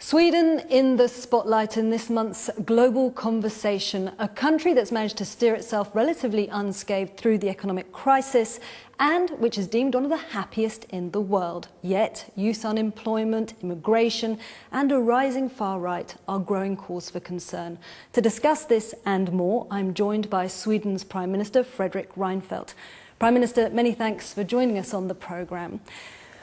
Sweden in the spotlight in this month's global conversation, a country that's managed to steer itself relatively unscathed through the economic crisis and which is deemed one of the happiest in the world. Yet, youth unemployment, immigration and a rising far right are growing cause for concern. To discuss this and more, I'm joined by Sweden's Prime Minister Fredrik Reinfeld. Prime Minister, many thanks for joining us on the programme.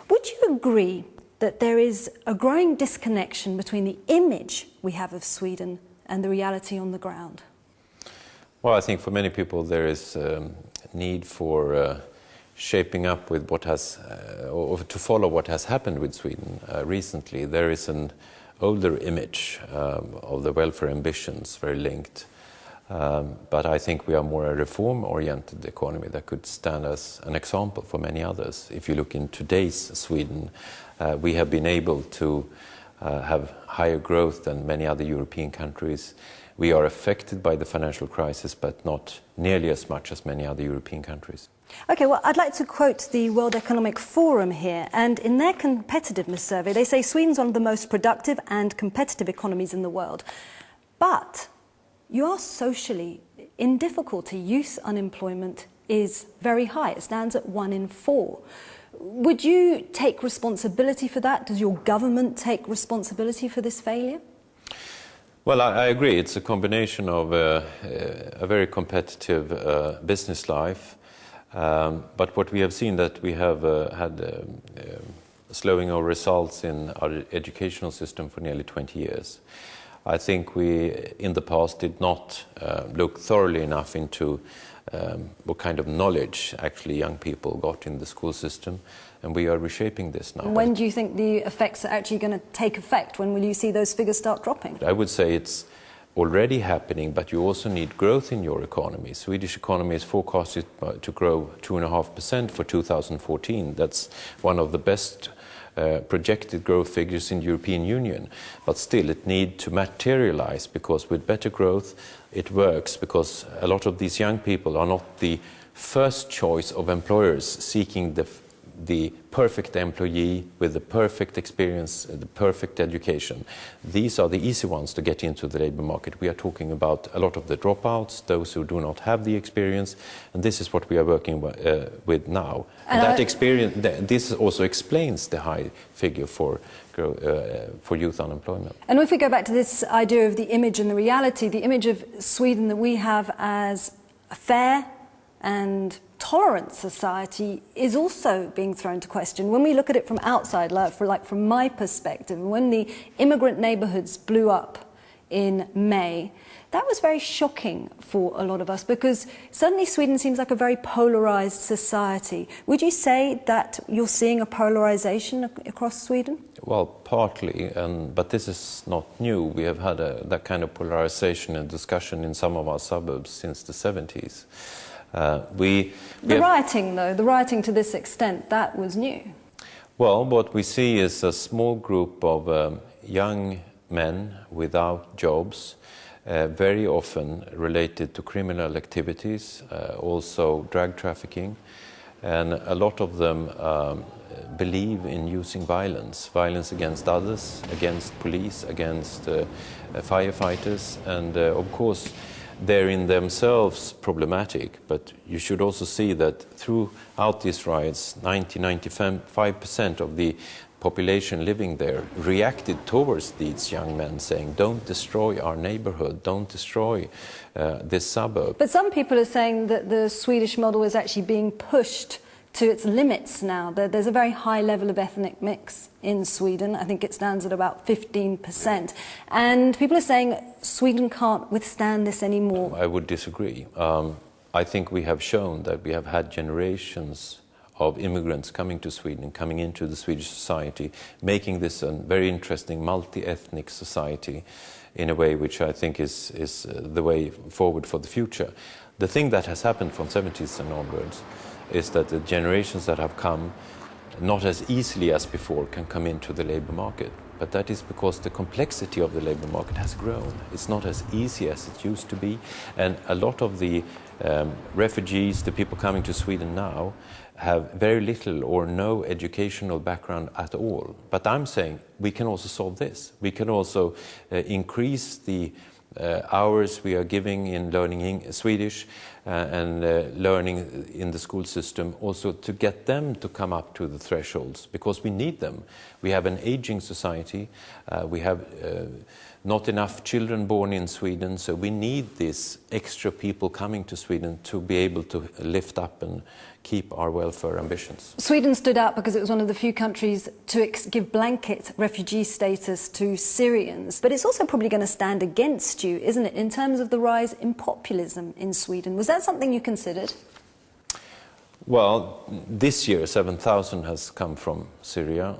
Would you agree that there is a growing disconnection between the image we have of Sweden and the reality on the ground? Well, I think for many people there is a need for shaping up with what has, or to follow what has happened with Sweden recently. There is an older image of the welfare ambitions, very linked. But I think we are more a reform-oriented economy that could stand as an example for many others. If you look in today's Sweden, we have been able to have higher growth than many other European countries. We are affected by the financial crisis, but not nearly as much as many other European countries. Okay, well, I'd like to quote the World Economic Forum here, and in their competitiveness survey, they say Sweden's one of the most productive and competitive economies in the world. But you are socially in difficulty. Youth unemployment is very high. It stands at 1 in 4. Would you take responsibility for that? Does your government take responsibility for this failure? Well, I agree. It's a combination of a very competitive business life. But what we have seen that we have had slowing of results in our educational system for nearly 20 years. I think we, in the past, did not look thoroughly enough into what kind of knowledge actually young people got in the school system, and we are reshaping this now. When do you think the effects are actually going to take effect? When will you see those figures start dropping? I would say it's already happening, but you also need growth in your economy. Swedish economy is forecasted to grow 2.5% for 2014. That's one of the best projected growth figures in the European Union, but still it needs to materialize, because with better growth it works, because a lot of these young people are not the first choice of employers seeking the perfect employee with the perfect experience, the perfect education. These are the easy ones to get into the labour market. We are talking about a lot of the dropouts, those who do not have the experience, and this is what we are working with now. And that experience, this also explains the high figure for youth unemployment. And if we go back to this idea of the image and the reality, the image of Sweden that we have as a fair and tolerant society is also being thrown into question. When we look at it from outside, like from my perspective, when the immigrant neighbourhoods blew up in May, that was very shocking for a lot of us, because suddenly Sweden seems like a very polarised society. Would you say that you're seeing a polarisation across Sweden? Well, partly, but this is not new. We have had that kind of polarisation and discussion in some of our suburbs since the 70s. The rioting to this extent, that was new. Well, what we see is a small group of young men without jobs, very often related to criminal activities, also drug trafficking, and a lot of them believe in using violence against others, against police, against firefighters, and of course they're in themselves problematic, but you should also see that throughout these riots, 90–95% of the population living there reacted towards these young men, saying, don't destroy our neighborhood, don't destroy this suburb. But some people are saying that the Swedish model is actually being pushed to its limits now. There's a very high level of ethnic mix in Sweden. I think it stands at about 15%. And people are saying Sweden can't withstand this anymore. I would disagree. I think we have shown that we have had generations of immigrants coming to Sweden, coming into the Swedish society, making this a very interesting multi-ethnic society in a way which I think is the way forward for the future. The thing that has happened from 70s and onwards is that the generations that have come, not as easily as before, can come into the labour market. But that is because the complexity of the labour market has grown. It's not as easy as it used to be. And a lot of the refugees, the people coming to Sweden now, have very little or no educational background at all. But I'm saying we can also solve this. We can also increase the hours we are giving in learning Swedish and learning in the school system, also to get them to come up to the thresholds, because we need them. We have an aging society, we have not enough children born in Sweden, so we need these extra people coming to Sweden to be able to lift up and keep our welfare ambitions. Sweden stood out because it was one of the few countries to give blanket refugee status to Syrians. But it's also probably going to stand against you, isn't it, in terms of the rise in populism in Sweden? Was that something you considered? Well, this year 7,000 has come from Syria.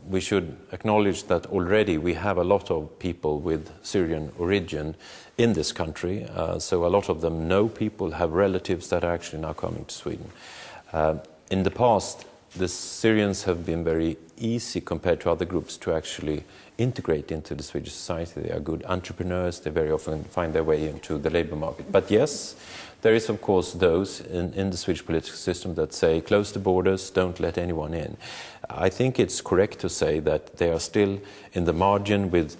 We should acknowledge that already we have a lot of people with Syrian origin in this country. So a lot of them know people, have relatives that are actually now coming to Sweden. In the past, the Syrians have been very easy compared to other groups to actually integrate into the Swedish society. They are good entrepreneurs, they very often find their way into the labor market. But yes, there is of course those in the Swedish political system that say close the borders, don't let anyone in. I think it's correct to say that they are still in the margin with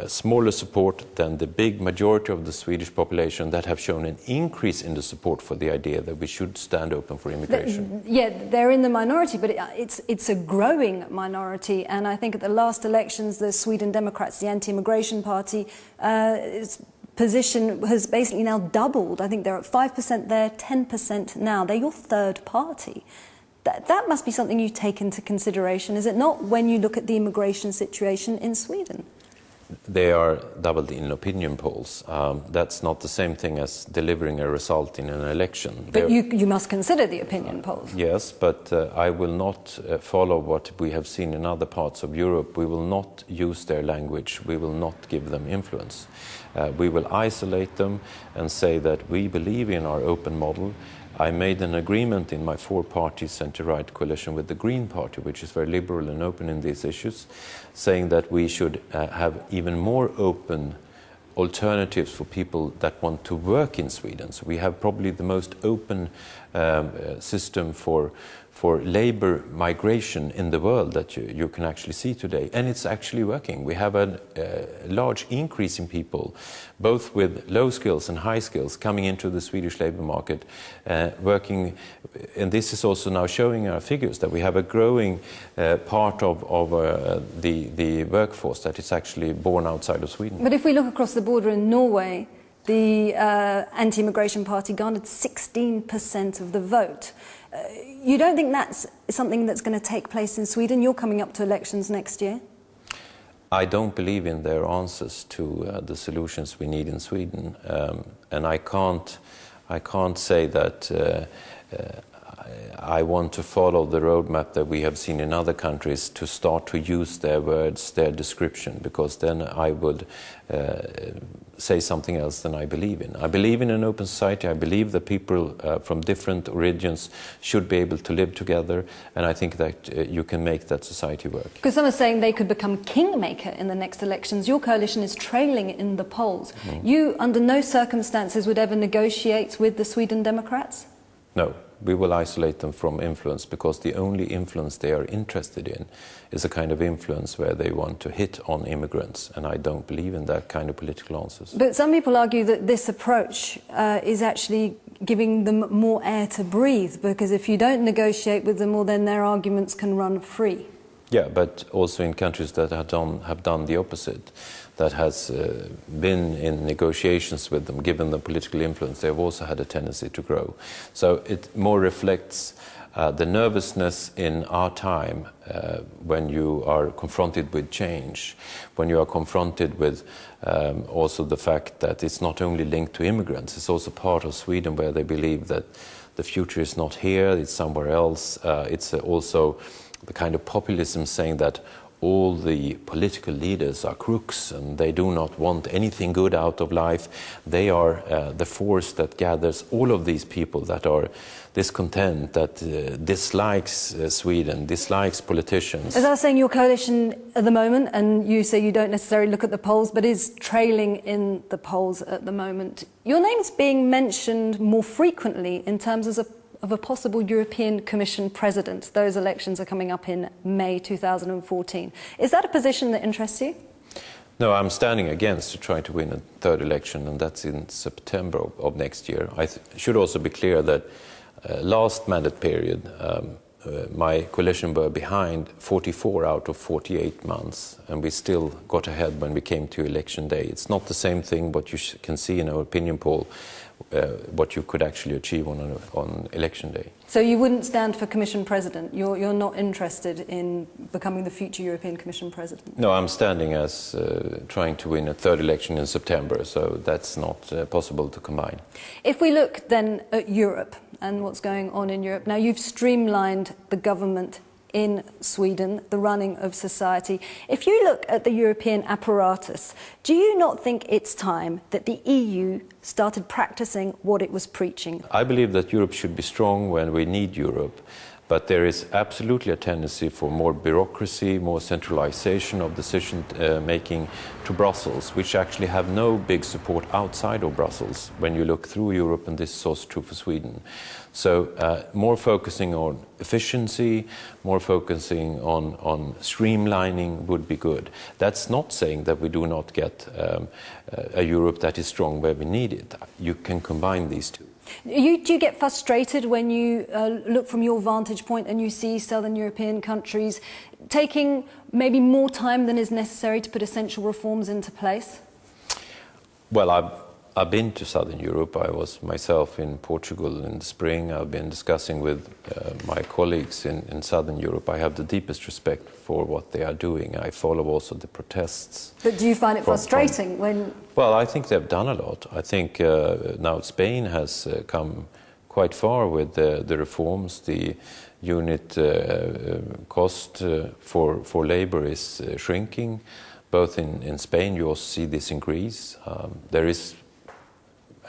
smaller support than the big majority of the Swedish population that have shown an increase in the support for the idea that we should stand open for immigration. Yeah, they're in the minority, but it's a growing minority. And I think at the last elections, the Sweden Democrats, the anti-immigration party, its position has basically now doubled. I think they're at 5% there, 10% now. They're your third party. That must be something you take into consideration, is it not, when you look at the immigration situation in Sweden? They are doubled in opinion polls. That's not the same thing as delivering a result in an election. But you must consider the opinion polls. Yes, but I will not follow what we have seen in other parts of Europe. We will not use their language. We will not give them influence. We will isolate them and say that we believe in our open model. I made an agreement in my four-party centre-right coalition with the Green Party, which is very liberal and open in these issues, saying that we should have even more open alternatives for people that want to work in Sweden. So we have probably the most open system for labor migration in the world that you can actually see today. And it's actually working. We have a large increase in people, both with low skills and high skills, coming into the Swedish labor market, working. And this is also now showing our figures that we have a growing part of the workforce that is actually born outside of Sweden. But if we look across the border in Norway, the anti-immigration party garnered 16% of the vote. You don't think that's something that's going to take place in Sweden? You're coming up to elections next year. I don't believe in their answers to the solutions we need in Sweden, and I can't say that I want to follow the roadmap that we have seen in other countries to start to use their words, their description, because then I would say something else than I believe in. I believe in an open society. I believe that people from different origins should be able to live together, and I think that you can make that society work. Because some are saying they could become kingmaker in the next elections. Your coalition is trailing in the polls. You, under no circumstances, would ever negotiate with the Sweden Democrats? No. We will isolate them from influence, because the only influence they are interested in is a kind of influence where they want to hit on immigrants, and I don't believe in that kind of political answers. But some people argue that this approach is actually giving them more air to breathe, because if you don't negotiate with them, well, then their arguments can run free. Yeah, but also in countries that have done the opposite, that has been in negotiations with them, given the political influence, they have also had a tendency to grow. So it more reflects the nervousness in our time when you are confronted with change, when you are confronted with also the fact that it's not only linked to immigrants, it's also part of Sweden where they believe that the future is not here, it's somewhere else. It's also the kind of populism saying that all the political leaders are crooks and they do not want anything good out of life. They are the force that gathers all of these people that are discontent, that dislikes Sweden, dislikes politicians. As I was saying, your coalition at the moment, and you say you don't necessarily look at the polls, but is trailing in the polls at the moment. Your name's being mentioned more frequently in terms of of a possible European Commission president. Those elections are coming up in May 2014. Is that a position that interests you? No, I'm standing against to try to win a third election, and that's in September of next year. I should also be clear that last mandate period, my coalition were behind 44 out of 48 months, and we still got ahead when we came to election day. It's not the same thing what you can see in our opinion poll, what you could actually achieve on election day. So you wouldn't stand for Commission President? You're not interested in becoming the future European Commission President? No, I'm standing as trying to win a third election in September, so that's not possible to combine. If we look then at Europe and what's going on in Europe, now you've streamlined the government in Sweden, the running of society. If you look at the European apparatus, do you not think it's time that the EU started practicing what it was preaching? I believe that Europe should be strong when we need Europe, but there is absolutely a tendency for more bureaucracy, more centralization of decision-making to Brussels, which actually have no big support outside of Brussels when you look through Europe, and this is also true for Sweden. So more focusing on efficiency, more focusing on streamlining would be good. That's not saying that we do not get a Europe that is strong where we need it. You can combine these two. Do you get frustrated when you look from your vantage point and you see Southern European countries taking maybe more time than is necessary to put essential reforms into place? Well, I've been to Southern Europe. I was myself in Portugal in the spring. I've been discussing with my colleagues in Southern Europe. I have the deepest respect for what they are doing. I follow also the protests. But do you find it frustrating when... Well, I think they've done a lot. I think now Spain has come quite far with the reforms. The unit cost for labor is shrinking. Both in Spain, you also see this in Greece. There is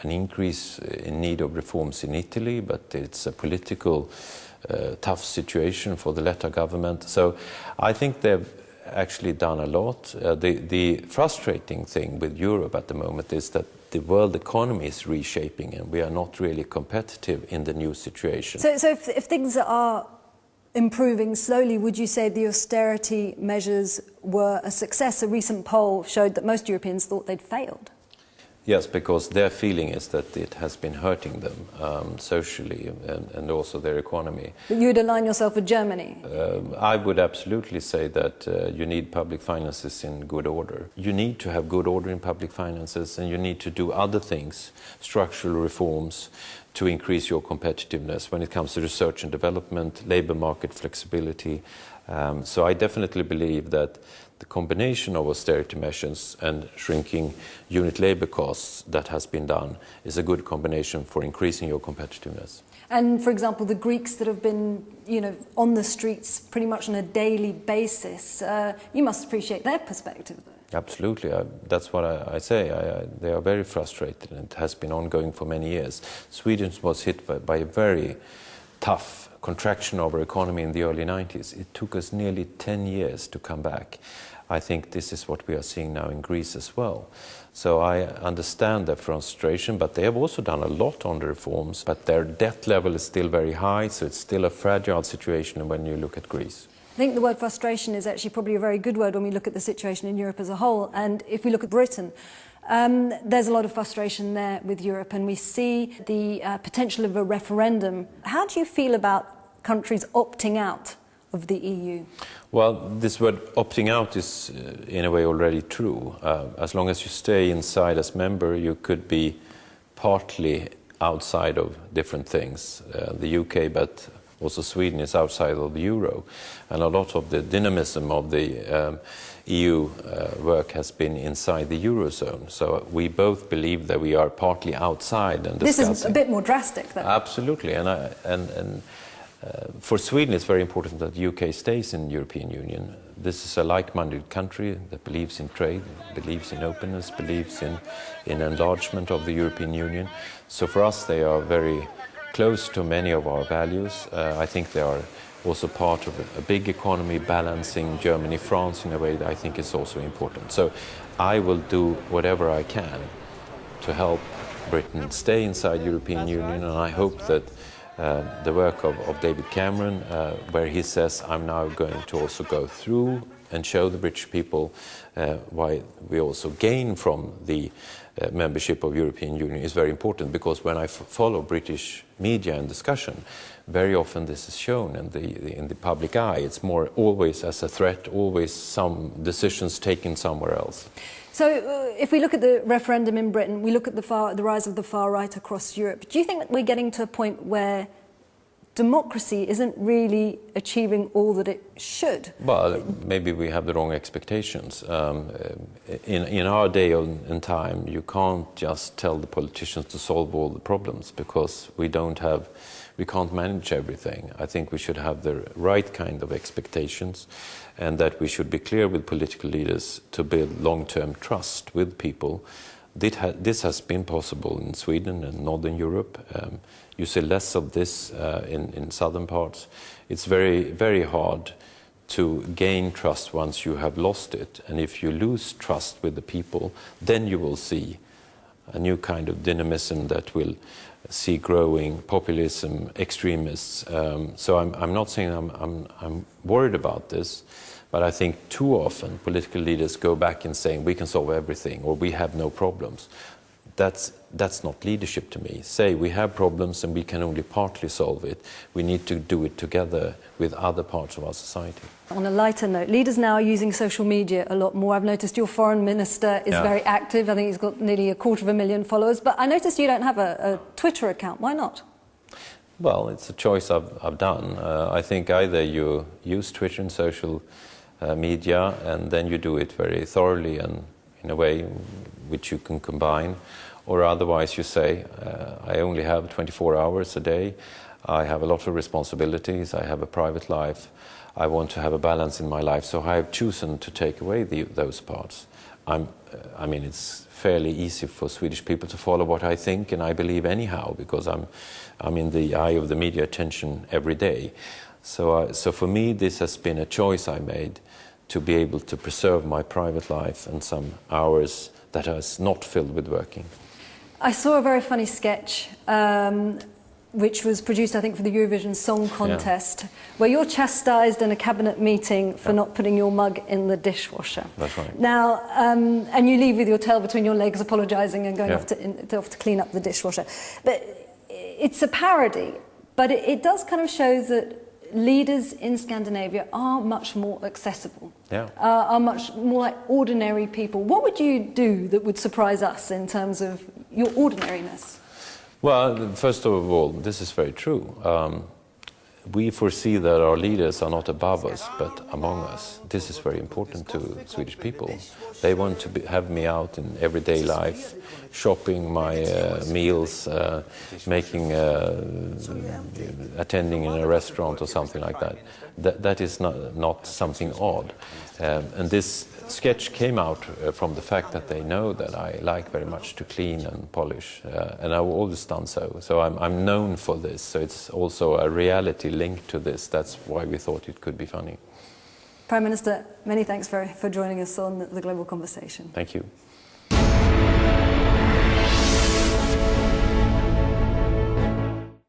an increase in need of reforms in Italy, but it's a political tough situation for the Letta government. So I think they've actually done a lot. The frustrating thing with Europe at the moment is that the world economy is reshaping and we are not really competitive in the new situation. So if things are improving slowly, would you say the austerity measures were a success? A recent poll showed that most Europeans thought they'd failed. Yes, because their feeling is that it has been hurting them socially and also their economy. But you'd align yourself with Germany? I would absolutely say that you need public finances in good order. You need to have good order in public finances, and you need to do other things, structural reforms, to increase your competitiveness when it comes to research and development, labor market flexibility. So I definitely believe that the combination of austerity measures and shrinking unit labor costs that has been done is a good combination for increasing your competitiveness. And for example, the Greeks that have been, on the streets pretty much on a daily basis, you must appreciate their perspective though. Absolutely, that's what I say. They are very frustrated, and it has been ongoing for many years. Sweden was hit by a very tough contraction of our economy in the early 90s. It took us nearly 10 years to come back. I think this is what we are seeing now in Greece as well. So I understand their frustration, but they have also done a lot on the reforms, but their debt level is still very high, so it's still a fragile situation when you look at Greece. I think the word frustration is actually probably a very good word when we look at the situation in Europe as a whole. And if we look at Britain, there's a lot of frustration there with Europe, and we see the potential of a referendum. How do you feel about countries opting out of the EU? Well, this word opting out is in a way already true. As long as you stay inside as member, you could be partly outside of different things. The UK, but also Sweden is outside of the euro, and a lot of the dynamism of the EU work has been inside the eurozone. So we both believe that we are partly outside and discussing. This is a bit more drastic, though. Absolutely, and for Sweden, it's very important that the UK stays in the European Union. This is a like-minded country that believes in trade, believes in openness, believes in enlargement of the European Union. So for us, they are very close to many of our values. I think they are also part of a big economy balancing Germany, France in a way that I think is also important. So I will do whatever I can to help Britain stay inside the European Union, and I hope that the work of David Cameron, where he says, I'm now going to also go through and show the British people why we also gain from the membership of European Union is very important, because when I follow British media and discussion, very often this is shown in the public eye. It's more always as a threat, always some decisions taken somewhere else. So if we look at the referendum in Britain, we look at the rise of the far right across Europe, do you think that we're getting to a point where democracy isn't really achieving all that it should? Well, maybe we have the wrong expectations. In our day and time, you can't just tell the politicians to solve all the problems, because we can't manage everything. I think we should have the right kind of expectations, and that we should be clear with political leaders to build long-term trust with people. This has been possible in Sweden and Northern Europe. You see less of this in southern parts. It's very, very hard to gain trust once you have lost it. And if you lose trust with the people, then you will see a new kind of dynamism that will see growing populism, extremists. So I'm not saying I'm worried about this, but I think too often political leaders go back and saying we can solve everything or we have no problems. That's not leadership to me. Say we have problems and we can only partly solve it. We need to do it together with other parts of our society. On a lighter note, leaders now are using social media a lot more. I've noticed your foreign minister is very active. I think he's got nearly 250,000 followers. But I noticed you don't have a Twitter account. Why not? Well, it's a choice I've done. I think either you use Twitter and social media and then you do it very thoroughly and in a way which you can combine, or otherwise you say, I only have 24 hours a day, I have a lot of responsibilities, I have a private life, I want to have a balance in my life, so I have chosen to take away those parts. I mean, it's fairly easy for Swedish people to follow what I think and I believe anyhow, because I'm in the eye of the media attention every day. So for me, this has been a choice I made to be able to preserve my private life and some hours that is not filled with working. I saw a very funny sketch which was produced, I think, for the Eurovision Song Contest, where you're chastised in a cabinet meeting for not putting your mug in the dishwasher. That's right. Now, and you leave with your tail between your legs, apologising and going off to clean up the dishwasher. But it's a parody, but it does kind of show that leaders in Scandinavia are much more accessible, are much more like ordinary people. What would you do that would surprise us in terms of your ordinariness? Well, first of all, this is very true. We foresee that our leaders are not above us, but among us. This is very important to Swedish people. They want to have me out in everyday life, shopping my meals, attending in a restaurant or something like that. That is not something odd. And this sketch came out from the fact that they know that I like very much to clean and polish, and I've always done so. So I'm known for this, so it's also a reality linked to this. That's why we thought it could be funny. Prime Minister, many thanks for joining us on the Global Conversation. Thank you.